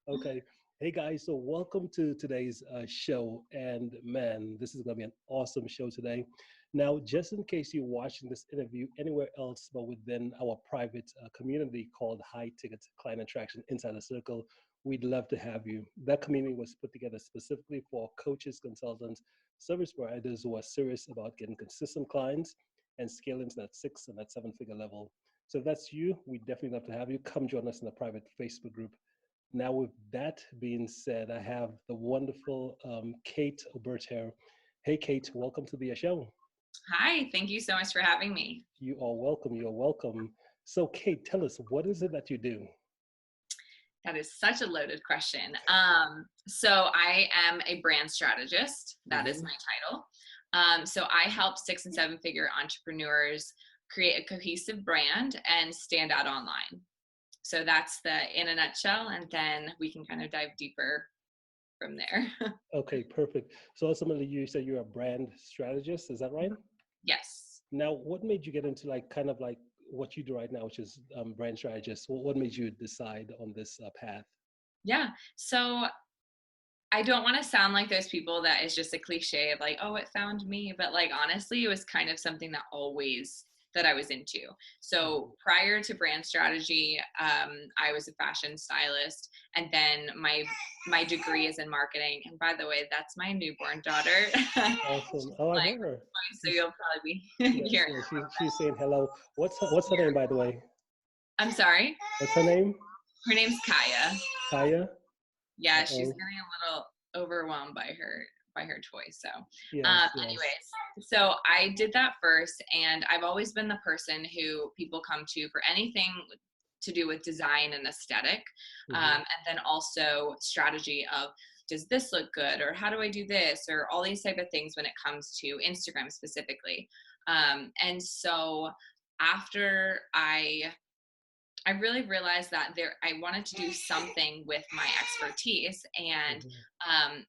Okay. Hey guys, so welcome to today's show. And man, this is going to be an awesome show today. Now, just in case you're watching this interview anywhere else but within our private community called High Ticket Client Attraction Inside the Circle, we'd love to have you. That community was put together specifically for coaches, consultants, service providers who are serious about getting consistent clients and scaling to that six and that seven figure level. So if that's you, we definitely love to have you. Come join us in the private Facebook group. Now, with that being said, I have the wonderful Kate Obert here. Hey, Kate, welcome to the show. Hi, thank you so much for having me. You are welcome. You're welcome. So, Kate, tell us, what is it that you do? That is such a loaded question. So I am a brand strategist. That is my title. So I help six and seven figure entrepreneurs create a cohesive brand and stand out online. So that's in a nutshell, and then we can kind of dive deeper from there. Okay, perfect. So ultimately, you said you're a brand strategist. Is that right? Yes. Now, what made you get into kind of like what you do right now, which is brand strategist? What made you decide on this path? Yeah. So I don't want to sound like those people that is just a cliche of like, oh, it found me. But like, honestly, it was kind of something that I was into. So prior to brand strategy, I was a fashion stylist, and then my degree is in marketing. And by the way, that's my newborn daughter. Awesome. Oh, I Like, heard her. so you'll probably be Yes, hearing. yes. She's saying hello. What's her name, by the way? I'm sorry. What's her name? Her name's Kaya. Kaya. Yeah, she's Uh-oh. getting a little overwhelmed by her toy. So Yes, yes. anyways, so I did that first, and I've always been the person who people come to for anything to do with design and aesthetic, Mm-hmm. and then also strategy of, does this look good, or how do I do this, or all these type of things when it comes to Instagram specifically. And so after I really realized that I wanted to do something with my expertise, and Mm-hmm. um,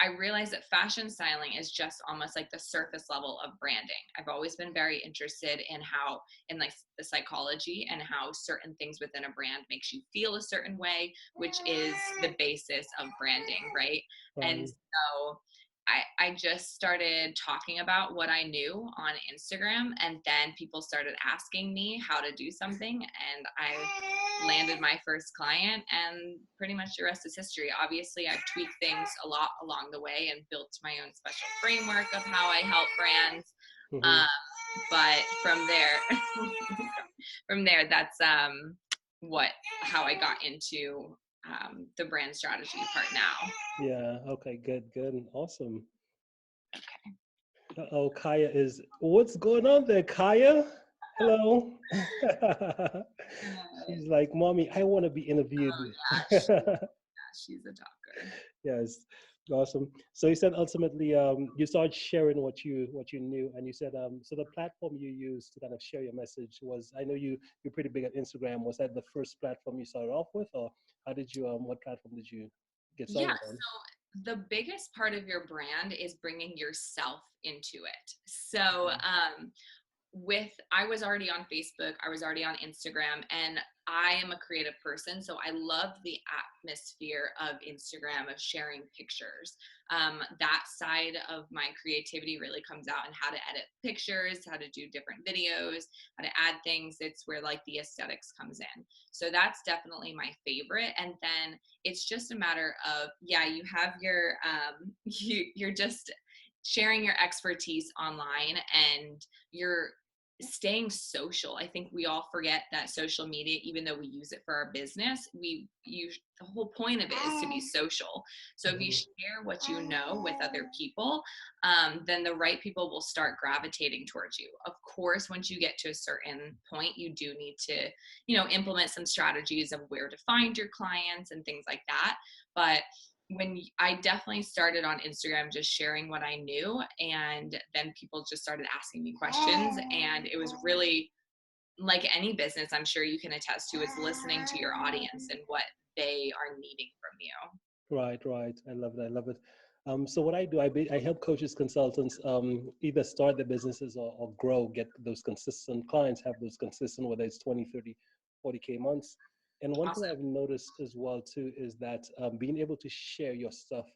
I realized that fashion styling is just almost like the surface level of branding. I've always been very interested in like the psychology and how certain things within a brand makes you feel a certain way, which is the basis of branding, right? And Right. so I just started talking about what I knew on Instagram, and then people started asking me how to do something, and I landed my first client, and pretty much the rest is history. Obviously, I've tweaked things a lot along the way and built my own special framework of how I help brands. Mm-hmm. Um, but from there, that's how I got into the brand strategy part now. Yeah. Okay. Good. Good. Awesome. Okay. Oh, Kaya is. What's going on there, Kaya? Hello. She's like, "Mommy, I want to be interviewed." Oh yeah, she's a talker. Yes, awesome. So you said ultimately you started sharing what you knew, and you said so the platform you used to kind of share your message was, I know you're pretty big at Instagram. Was that the first platform you started off with, or how did you what platform did you get Yeah, started on? so the biggest part of your brand is bringing yourself into it. So Mhm. I was already on Facebook, I was already on Instagram, and I am a creative person, so I love the atmosphere of Instagram, of sharing pictures. That side of my creativity really comes out in how to edit pictures, how to do different videos, how to add things. It's where like the aesthetics comes in. So that's definitely my favorite. And then it's just a matter of, yeah, you have your you're just sharing your expertise online, and you're staying social. I think we all forget that social media, even though we use it for our business, the whole point of it is to be social. So if you Mhm. share what you know with other people, then the right people will start gravitating towards you. Of course, once you get to a certain point, you do need to, implement some strategies of where to find your clients and things like that. But I definitely started on Instagram just sharing what I knew, and then people just started asking me questions, and it was really like any business, I'm sure you can attest to, is listening to your audience and what they are needing from you. Right, right. I love it. I love it. So what I do, I help coaches, consultants, either start their businesses or grow, get those consistent clients, have those consistent, whether it's 20, 30, 40K months. And one thing Awesome. I've noticed as well too is that being able to share your stuff,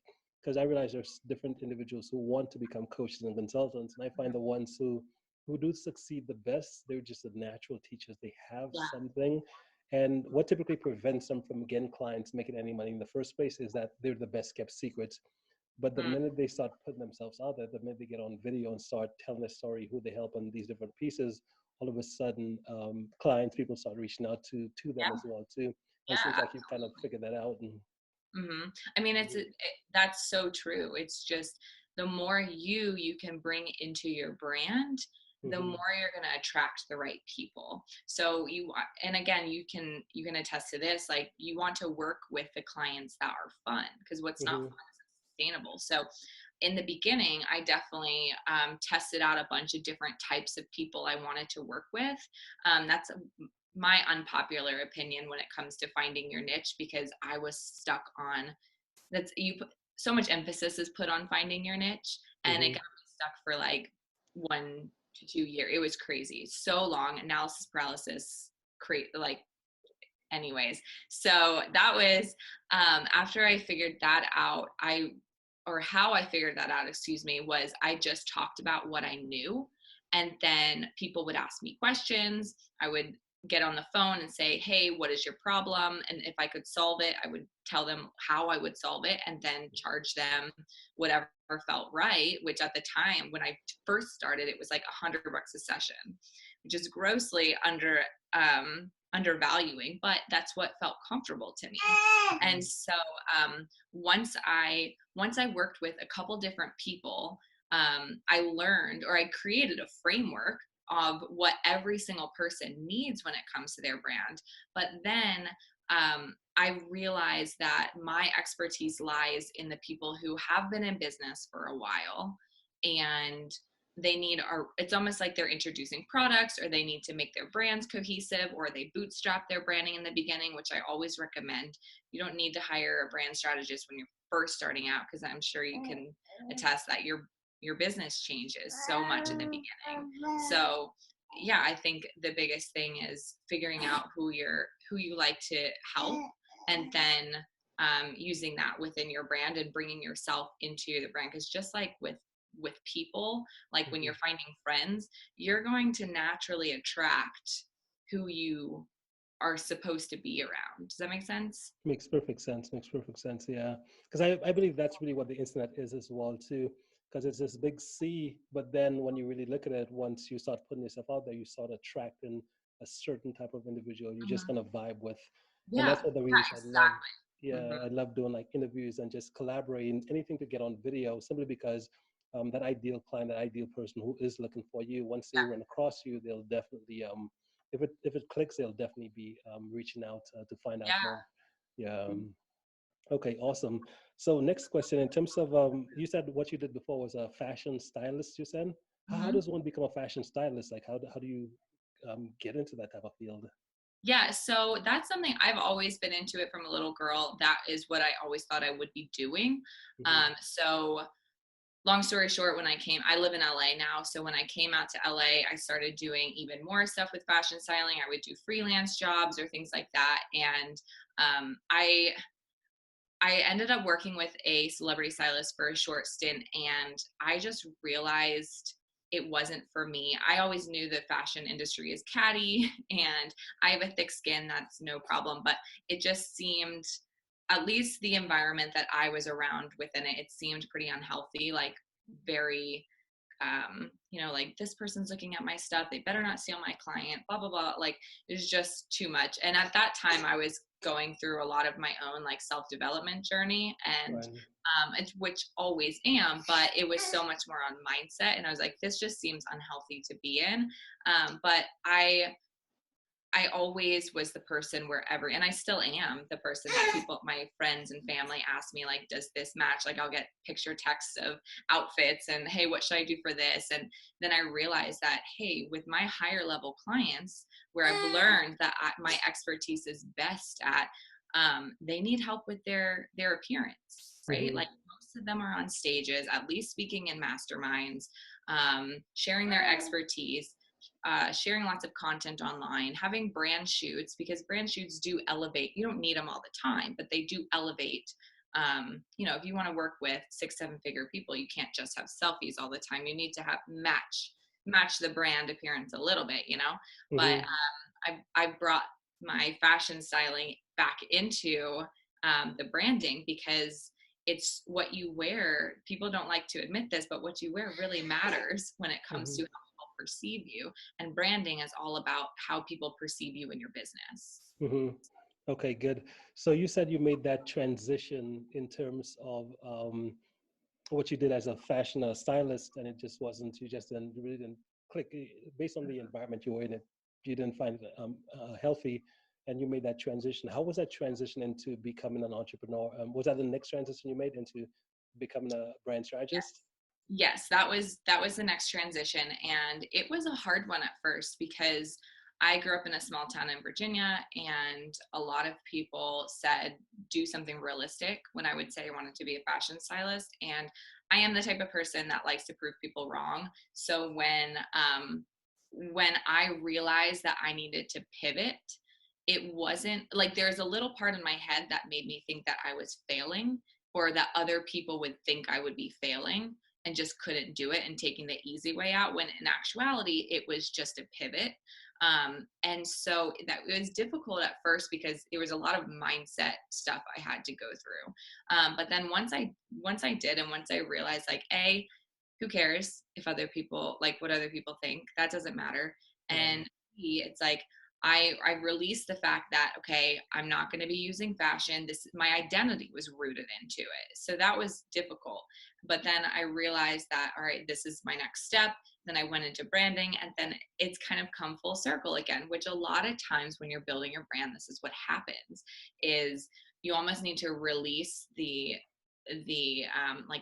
because I realize there's different individuals who want to become coaches and consultants, and I find the ones who do succeed the best, they're just the natural teachers. They have Yeah. something. And what typically prevents them from getting clients, making any money in the first place, is that they're the best kept secrets. But the Mm, minute they start putting themselves out there, the minute they get on video and start telling their story, who they help on these different pieces, all of a sudden, clients, people start reaching out to them yeah. as well too. And it seems Yeah. like you've kind of figured that out. And I mean, mhm, that's so true. It's just the more you can bring into your brand, the mhm, more you're going to attract the right people. So and again, you can attest to this. Like, you want to work with the clients that are fun, because what's not mhm, fun is sustainable. So in the beginning, I definitely tested out a bunch of different types of people I wanted to work with. That's my unpopular opinion when it comes to finding your niche, because I was stuck on that's you put so much emphasis is put on finding your niche, and it mhm, got me stuck for like 1 to 2 years. It was crazy, so long, analysis paralysis, create like, anyways. So that was after I figured that out, or how I figured that out, excuse me, was I just talked about what I knew. And then people would ask me questions. I would get on the phone and say, hey, what is your problem? And if I could solve it, I would tell them how I would solve it, and then charge them whatever felt right, which at the time when I first started, it was like $100 a session, which is grossly undervaluing, but that's what felt comfortable to me. And so once I worked with a couple different people, I learned, or I created a framework of what every single person needs when it comes to their brand. But then I realized that my expertise lies in the people who have been in business for a while, and it's almost like they're introducing products, or they need to make their brands cohesive, or they bootstrap their branding in the beginning, which I always recommend. You don't need to hire a brand strategist when you're first starting out, because I'm sure you can attest that your business changes so much in the beginning. So yeah, I think the biggest thing is figuring out who you like to help, and then using that within your brand and bringing yourself into the brand. Because just like with people, like when mhm. you're finding friends, you're going to naturally attract who you are supposed to be around. Does that make sense? Makes perfect sense. Makes perfect sense. Yeah, because I believe that's really what the internet is as well too. Because it's this big sea, but then when you really look at it, once you start putting yourself out there, you start attracting a certain type of individual you're just Mhm. gonna vibe with, and Yeah, that's one of the yeah, reasons I love. exactly. Yeah, I love doing like interviews and just collaborating, anything to get on video, simply because that ideal client, that ideal person who is looking for you, once they Yeah, run across you, they'll definitely if it clicks, they'll definitely be reaching out to find out yeah. more. Yeah. Okay, awesome. So next question, in terms of, you said what you did before was a fashion stylist, you said? How Mhm. does one become a fashion stylist? Like, how do you get into that type of field? Yeah, so that's something I've always been into it from a little girl. That is what I always thought I would be doing. Hmm. So long story short, I live in LA now. So when I came out to LA, I started doing even more stuff with fashion styling. I would do freelance jobs or things like that. And I ended up working with a celebrity stylist for a short stint, and I just realized it wasn't for me. I always knew the fashion industry is catty, and I have a thick skin, that's no problem, but it just seemed, at least the environment that I was around within it, it seemed pretty unhealthy, like very like, this person's looking at my stuff, they better not steal my client, blah blah blah. Like, it was just too much. And at that time I was going through a lot of my own like self-development journey, and Right. it's, which always am, but it was so much more on mindset, and I was like, this just seems unhealthy to be in. But I always was the person wherever, and I still am the person that people, my friends and family, ask me, like, does this match? Like, I'll get picture texts of outfits and, hey, what should I do for this? And then I realized that, hey, with my higher level clients, where I've learned that my expertise is best at, they need help with their appearance, right? Hmm. Like, most of them are on stages, at least speaking in masterminds, sharing their expertise, sharing lots of content online, having brand shoots, because brand shoots do elevate. You don't need them all the time, but they do elevate. If you want to work with 6-7 figure people, you can't just have selfies all the time. You need to have match the brand appearance a little bit, But Mm-hmm. I brought my fashion styling back into the branding, because it's what you wear. People don't like to admit this, but what you wear really matters when it comes Mm-hmm. to how people perceive you. And branding is all about how people perceive you in your business. Mm-hmm. Okay, good. So you said you made that transition in terms of what you did as a fashion stylist, and it just wasn't, you just didn't really didn't click based on the environment you were in. It you didn't find it healthy, and you made that transition. How was that transition into becoming an entrepreneur? Was that the next transition you made into becoming a brand strategist? Yes, that was the next transition, and it was a hard one at first, because I grew up in a small town in Virginia, and a lot of people said do something realistic when I would say I wanted to be a fashion stylist. And I am the type of person that likes to prove people wrong. So when I realized that I needed to pivot, it wasn't like, there's a little part in my head that made me think that I was failing, or that other people would think I would be failing and just couldn't do it and taking the easy way out, when in actuality it was just a pivot. And so that was difficult at first, because there was a lot of mindset stuff I had to go through. But then once I did, and once I realized, like, who cares if other people, like, what other people think, that doesn't matter. Right. And B, it's like, I released the fact that, okay, I'm not going to be using fashion. My identity was rooted into it. So that was difficult. But then I realized that, all right, this is my next step. Then I went into branding, and then it's kind of come full circle again, which a lot of times when you're building your brand, this is what happens, is you almost need to release like the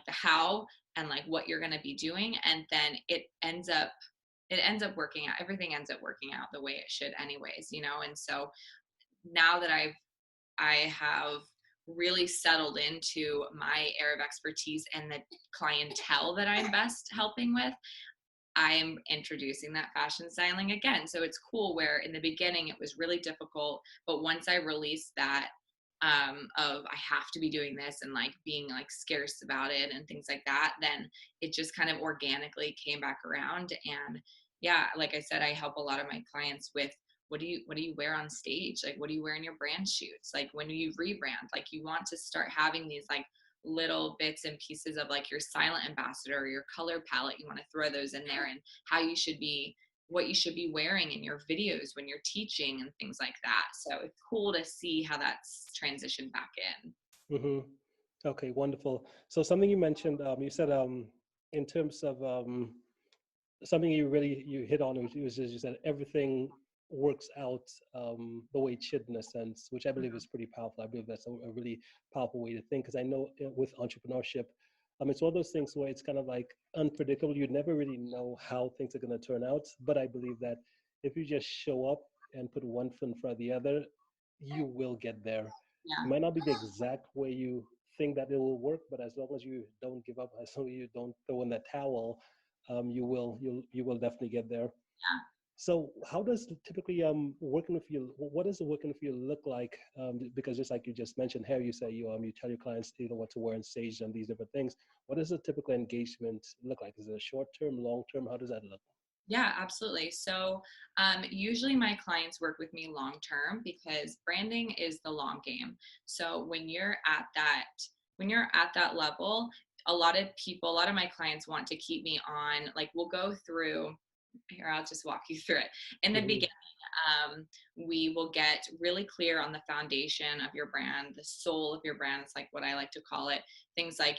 how, and like what you're going to be doing. And then it ends up working out. Everything ends up working out the way it should anyways. And so now that I have really settled into my area of expertise and the clientele that I'm best helping with, I'm introducing that fashion styling again. So it's cool, where in the beginning it was really difficult, but once I released that, of I have to be doing this, and like being like scarce about it and things like that, then it just kind of organically came back around. And yeah, like I said, I help a lot of my clients with, what do you wear on stage? Like, what do you wear in your brand shoots? Like, when you rebrand, like, you want to start having these like little bits and pieces of like your silent ambassador or your color palette. You want to throw those in there, and how you should be, what you should be wearing in your videos when you're teaching and things like that. So it's cool to see how that's transitioned back in. Mm-hmm. Okay, wonderful. So something you mentioned, you said in terms of something you hit on, which was just you said everything works out the way it should, in a sense, which I believe is pretty powerful. I believe that's a really powerful way to think, because I know with entrepreneurship, it's one of those things where it's kind of like unpredictable. You never really know how things are going to turn out. But I believe that if you just show up and put one foot in front of the other, you will get there. It Yeah. might not be the exact way you think that it will work, but as long as you don't give up, as long as you don't throw in the towel, you will definitely get there. Yeah. So how does typically working with you? What does the working with you look like? Because just like you just mentioned here, you say you tell your clients what to wear on stage and these different things. What does a typical engagement look like? Is it a short term, long term? How does that look? Yeah, absolutely. So usually my clients work with me long term, because branding is the long game. So when you're at that level, a lot of my clients want to keep me on. Like, we'll go through here. I'll just walk you through it. In the Mm-hmm. beginning, we will get really clear on the foundation of your brand, the soul of your brand. It's like what I like to call it. Things like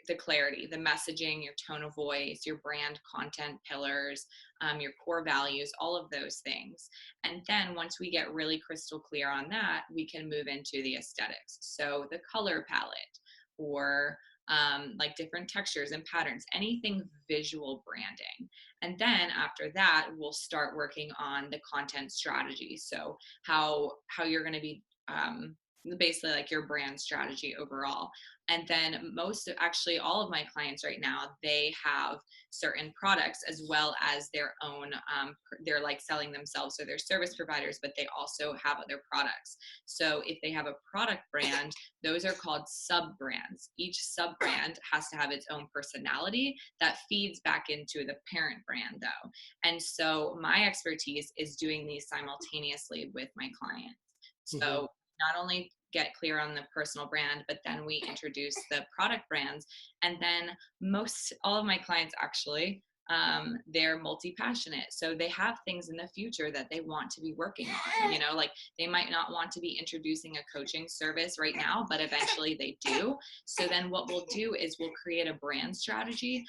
the clarity, the messaging, your tone of voice, your brand content pillars, your core values, all of those things. And then once we get really crystal clear on that, we can move into the aesthetics. So the color palette, or like different textures and patterns, anything visual branding. And then after that, we'll start working on the content strategy. So how you're going to be basically like your brand strategy overall. And then actually all of my clients right now, they have certain products as well as their own, they're like selling themselves, so they're service providers, but they also have other products. So if they have a product brand, those are called sub brands. Each sub brand has to have its own personality that feeds back into the parent brand though. And so my expertise is doing these simultaneously with my clients. Mm-hmm. So not only get clear on the personal brand, but then we introduce the product brands. And then all of my clients actually, they're multi-passionate. So they have things in the future that they want to be working on, like they might not want to be introducing a coaching service right now, but eventually they do. So then what we'll do is we'll create a brand strategy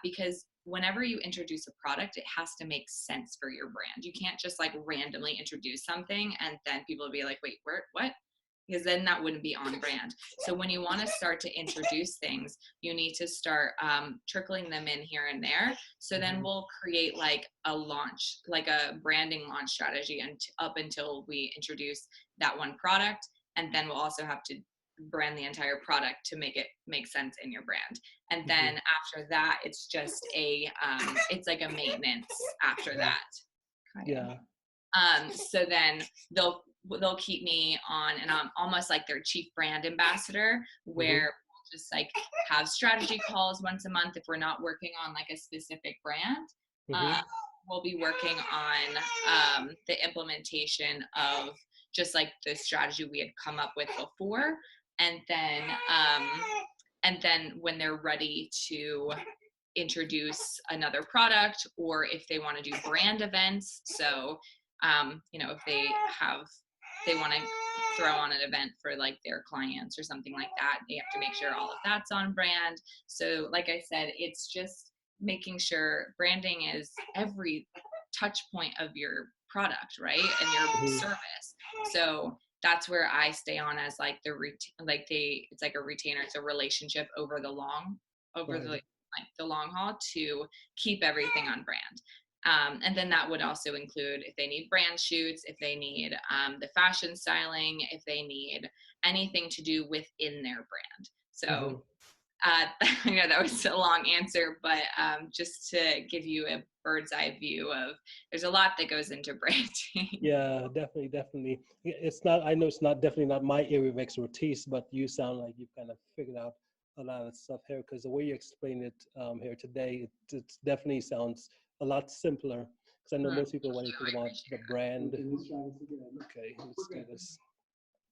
because whenever you introduce a product, it has to make sense for your brand. You can't just like randomly introduce something and then people will be like, wait, what? Because then that wouldn't be on brand. So when you want to start to introduce things, you need to start trickling them in here and there. So then we'll create like a launch, like a branding launch strategy, and up until we introduce that one product. And then we'll also have to brand the entire product to make it make sense in your brand. And then after that, it's just it's like a maintenance after that. Yeah. So then they'll keep me on, and I'm almost like their chief brand ambassador, where we'll just like have strategy calls once a month if we're not working on like a specific brand. We'll be working on the implementation of just like the strategy we had come up with before, and then when they're ready to introduce another product, or if they want to do brand events. So, if they want to throw on an event for like their clients or something like that, they have to make sure all of that's on brand. So like I said, it's just making sure branding is every touch point of your product, right? And your service. So that's where I stay on as like it's like a retainer. It's a relationship over the long haul to keep everything on brand. And then that would also include if they need brand shoots, if they need the fashion styling, if they need anything to do within their brand. So I know that was a long answer, but just to give you a bird's eye view of, there's a lot that goes into branding. Yeah, definitely. It's not, I know it's not definitely not my area of expertise, but you sound like you've kind of figured out a lot of stuff here, because the way you explain it here today, it definitely sounds a lot simpler. Because I know most people, when you think about the brand, okay, let's do this.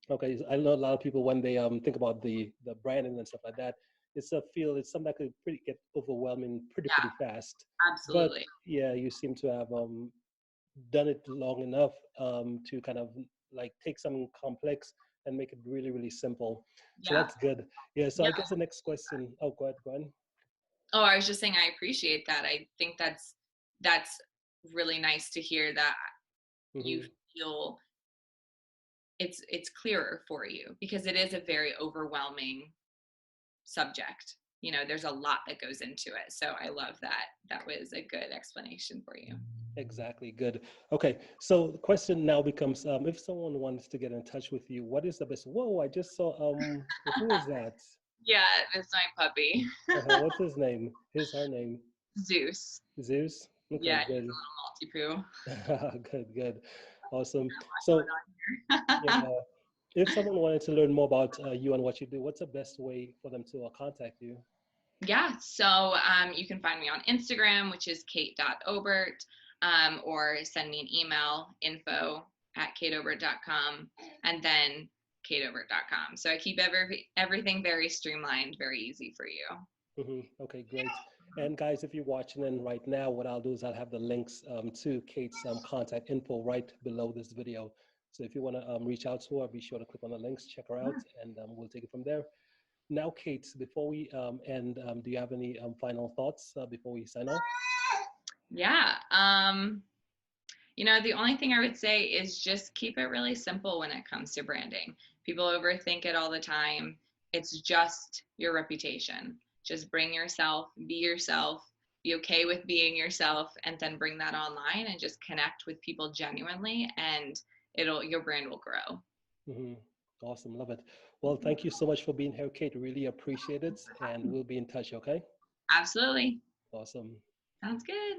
Okay, I know a lot of people when they think about the branding and stuff like that, it's something that could get overwhelming pretty fast. But Absolutely. yeah, you seem to have done it long enough to kind of like take something complex and make it really simple. So Yeah. that's good. Yeah. So Yeah. I guess the next question. Oh, go ahead. Oh, I was just saying, I appreciate that. I think that's really nice to hear that you Mm-hmm. feel it's clearer for you, because it is a very overwhelming subject. There's a lot that goes into it. So I love that. That was a good explanation for you. Exactly. Good. Okay. So the question now becomes, if someone wants to get in touch with you, what is the best? Whoa! I just saw. Who is that? Yeah, it's my puppy. What's his name? Her name? Zeus. Zeus. Okay. Yeah, he's Good. a little multi-poo. Good. Awesome. So Going on yeah, here. if someone wanted to learn more about you and what you do, what's the best way for them to contact you? Yeah, so you can find me on Instagram, which is kate.obert, or send me an email, info@kateobert.com, and then kateobert.com. So I keep everything very streamlined, very easy for you. Okay, great. And guys, if you're watching in right now, what I'll do is I'll have the links to Kate's contact info right below this video. So if you want to reach out to her, be sure to click on the links, check her out, and we'll take it from there. Now, Kate, before we end, do you have any final thoughts before we sign off? Yeah. The only thing I would say is just keep it really simple when it comes to branding. People overthink it all the time. It's just your reputation. Just bring yourself, be okay with being yourself, and then bring that online and just connect with people genuinely, and your brand will grow. Mm-hmm. Awesome. Love it. Well, thank you so much for being here, Kate. Really appreciate it. And we'll be in touch. Okay. Absolutely. Awesome. Sounds good.